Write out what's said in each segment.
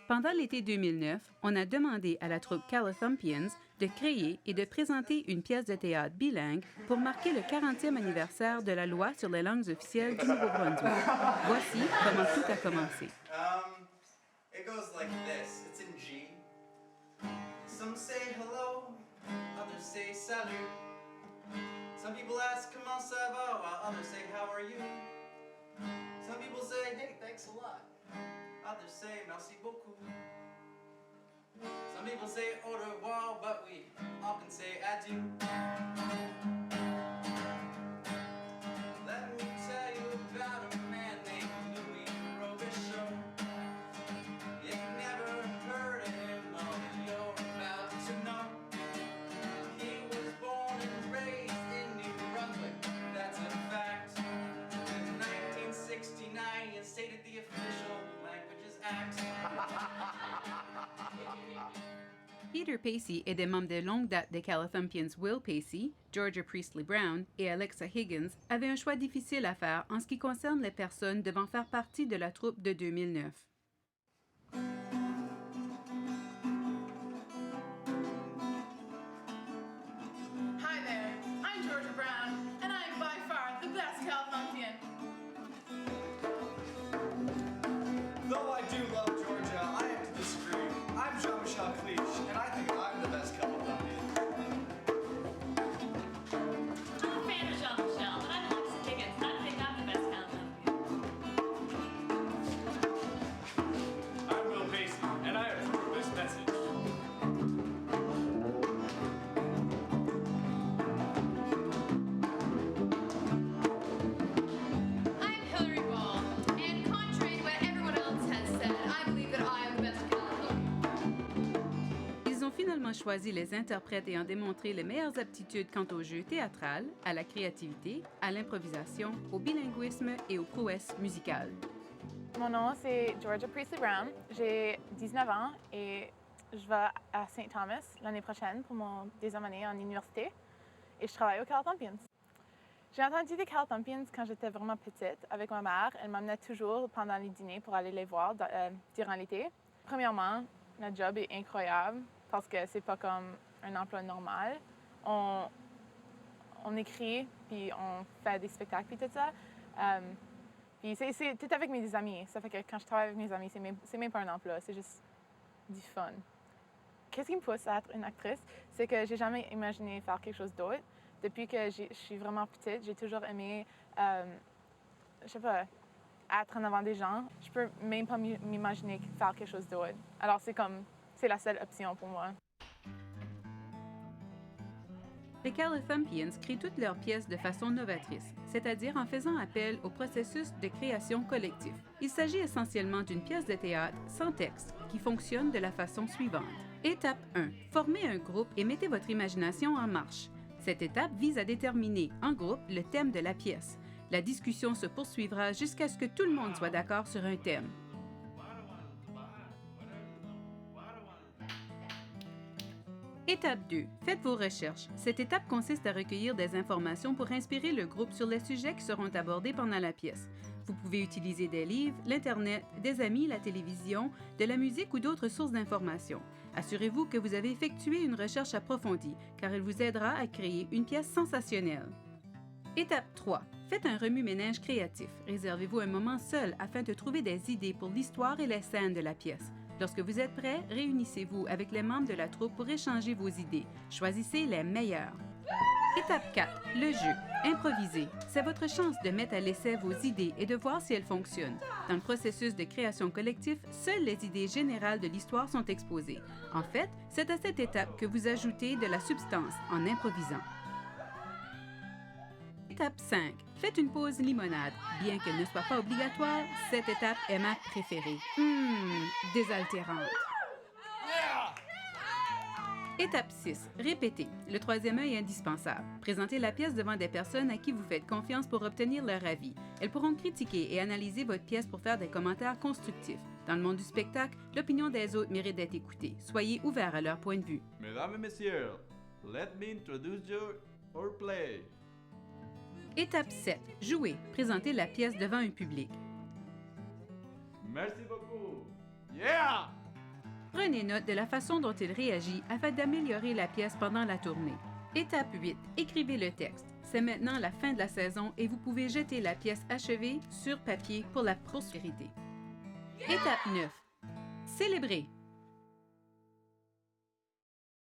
Pendant l'été 2009, on a demandé à la troupe Calathumpians de créer et de présenter une pièce de théâtre bilingue pour marquer le 40e anniversaire de la loi sur les langues officielles du Nouveau-Brunswick. Voici comment tout a commencé. It goes like this. It's in G. Some say hello, others say salut. Some people ask comment ça va, while others say how are you. Some people say hey, thanks a lot. Others say merci beaucoup. Some people say au revoir, but we often say adieu. Let me tell you about a man named Louis Robichaud. If you never heard of him, well, you're about to know. He was born and raised in New Brunswick, that's a fact. In 1969, he instated the Official Languages Act. Peter Pacey et des membres de longue date des Calathumpians Will Pacey, Georgia Priestley Brown et Alexa Higgins avaient un choix difficile à faire en ce qui concerne les personnes devant faire partie de la troupe de 2009. Hi there, I'm Georgia Brown, and I am by far the best Calathumpian. Though I do love Georgia, I have to disagree. I'm Jean-Michel Cliche, and I think I'm the best Calathumpian. I'm a fan of Jean-Michel, but I'm Alexa Higgins. I think I'm the best Calathumpian. I'm Will Pacey, and I approve this message. I'm Hillary Ball, and contrary to what everyone else has said, I believe that I am the best Calathumpian. Ils ont finalement choisi les interprètes ayant démontré les meilleures aptitudes quant au jeu théâtral, à la créativité, à l'improvisation, au bilinguisme et aux prouesses musicales. Mon nom, c'est Georgia Priestley Brown. J'ai 19 ans et je vais à St. Thomas l'année prochaine pour mon deuxième année en université et je travaille aux Calathumpians. J'ai entendu des Calathumpians quand j'étais vraiment petite avec ma mère. Elle m'emmenait toujours pendant les dîners pour aller les voir durant l'été. Premièrement, notre job est incroyable parce que c'est pas comme un emploi normal. On écrit, puis on fait des spectacles, puis tout ça. Puis c'est tout avec mes amis. Ça fait que quand je travaille avec mes amis, c'est même pas un emploi, c'est juste du fun. Qu'est-ce qui me pousse à être une actrice? C'est que j'ai jamais imaginé faire quelque chose d'autre. Depuis que je suis vraiment petite, j'ai toujours aimé, je sais pas, être en avant des gens. Je peux même pas m'imaginer faire quelque chose d'autre. Alors c'est la seule option pour moi. Les Calathumpians créent toutes leurs pièces de façon novatrice, c'est-à-dire en faisant appel au processus de création collectif. Il s'agit essentiellement d'une pièce de théâtre sans texte qui fonctionne de la façon suivante. Étape 1. Formez un groupe et mettez votre imagination en marche. Cette étape vise à déterminer, en groupe, le thème de la pièce. La discussion se poursuivra jusqu'à ce que tout le monde soit d'accord sur un thème. Étape 2. Faites vos recherches. Cette étape consiste à recueillir des informations pour inspirer le groupe sur les sujets qui seront abordés pendant la pièce. Vous pouvez utiliser des livres, l'Internet, des amis, la télévision, de la musique ou d'autres sources d'informations. Assurez-vous que vous avez effectué une recherche approfondie, car elle vous aidera à créer une pièce sensationnelle. Étape 3. Faites un remue-ménage créatif. Réservez-vous un moment seul afin de trouver des idées pour l'histoire et les scènes de la pièce. Lorsque vous êtes prêt, réunissez-vous avec les membres de la troupe pour échanger vos idées. Choisissez les meilleures. Étape 4. Le jeu. Improvisez. C'est votre chance de mettre à l'essai vos idées et de voir si elles fonctionnent. Dans le processus de création collective, seules les idées générales de l'histoire sont exposées. En fait, c'est à cette étape que vous ajoutez de la substance en improvisant. Étape 5. Faites une pause limonade. Bien qu'elle ne soit pas obligatoire, cette étape est ma préférée. Désaltérante. Étape 6. Répétez. Le troisième œil est indispensable. Présentez la pièce devant des personnes à qui vous faites confiance pour obtenir leur avis. Elles pourront critiquer et analyser votre pièce pour faire des commentaires constructifs. Dans le monde du spectacle, l'opinion des autres mérite d'être écoutée. Soyez ouverts à leur point de vue. Mesdames et messieurs, let me introduce you our play. Étape 7. Jouez. Présentez la pièce devant un public. Merci beaucoup. Yeah! Prenez note de la façon dont il réagit afin d'améliorer la pièce pendant la tournée. Étape 8. Écrivez le texte. C'est maintenant la fin de la saison et vous pouvez jeter la pièce achevée sur papier pour la prospérité. Étape 9. Célébrez.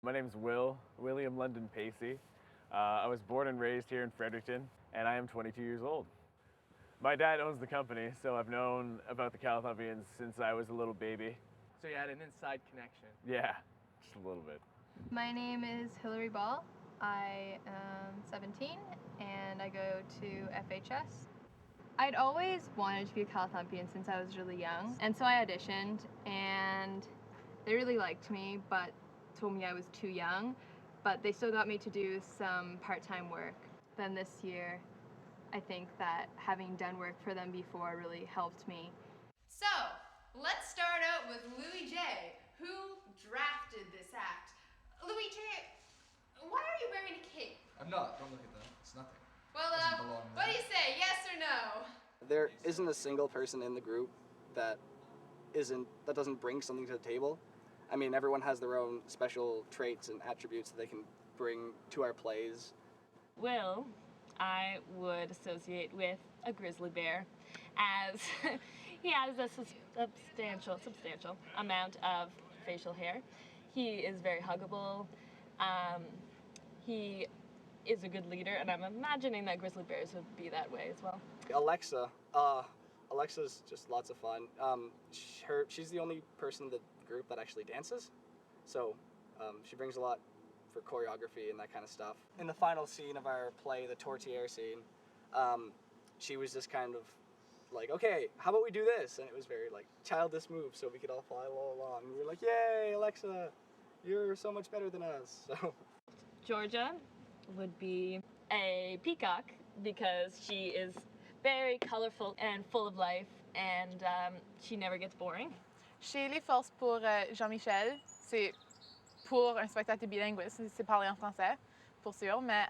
My name's William London Pacey. I was born and raised here in Fredericton, and I am 22 years old. My dad owns the company, so I've known about the Calathompians since I was a little baby. So you had an inside connection. Yeah, just a little bit. My name is Hillary Ball. I am 17 and I go to FHS. I'd always wanted to be a Calathompian since I was really young, and so I auditioned and they really liked me but told me I was too young, but they still got me to do some part-time work. Then this year, I think that having done work for them before really helped me. So, let's start out with Louis J, who drafted this act. Louis J, why are you wearing a cape? I'm not. Don't look at that. It's nothing. Well, Doesn't belong what do there. you say, yes or no? There isn't a single person in the group that doesn't bring something to the table. I mean, everyone has their own special traits and attributes that they can bring to our plays. Will, I would associate with a grizzly bear, as he has a substantial amount of facial hair. He is very huggable. He is a good leader, and I'm imagining that grizzly bears would be that way as well. Alexa's just lots of fun. She's the only person in the group that actually dances, so she brings a lot for choreography and that kind of stuff. In the final scene of our play, the Tourtière scene, she was just kind of like, okay, how about we do this? And it was very like childish move, so we could all follow along. We were like, yay, Alexa, you're so much better than us. So Georgia would be a peacock because she is very colorful and full of life, and she never gets boring. Chez les forces pour Jean-Michel, c'est pour un spectacle bilingue, c'est parler en français, pour sûr, mais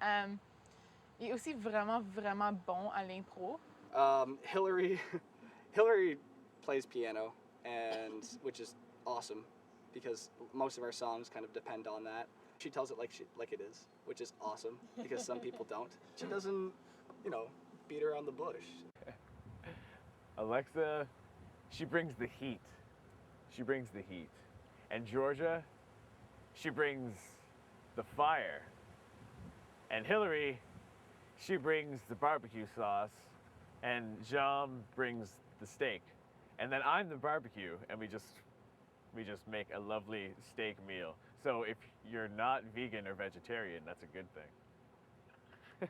il est aussi vraiment, vraiment bon à l'impro. Hillary plays piano, and which is awesome because most of our songs kind of depend on that. She tells it like it is, which is awesome because some people don't. She doesn't, beat around the bush. Alexa, she brings the heat. She brings the heat. And Georgia, she brings the fire. And Hillary, she brings the barbecue sauce. And Jean brings the steak. And then I'm the barbecue, and we just make a lovely steak meal. So if you're not vegan or vegetarian, that's a good thing.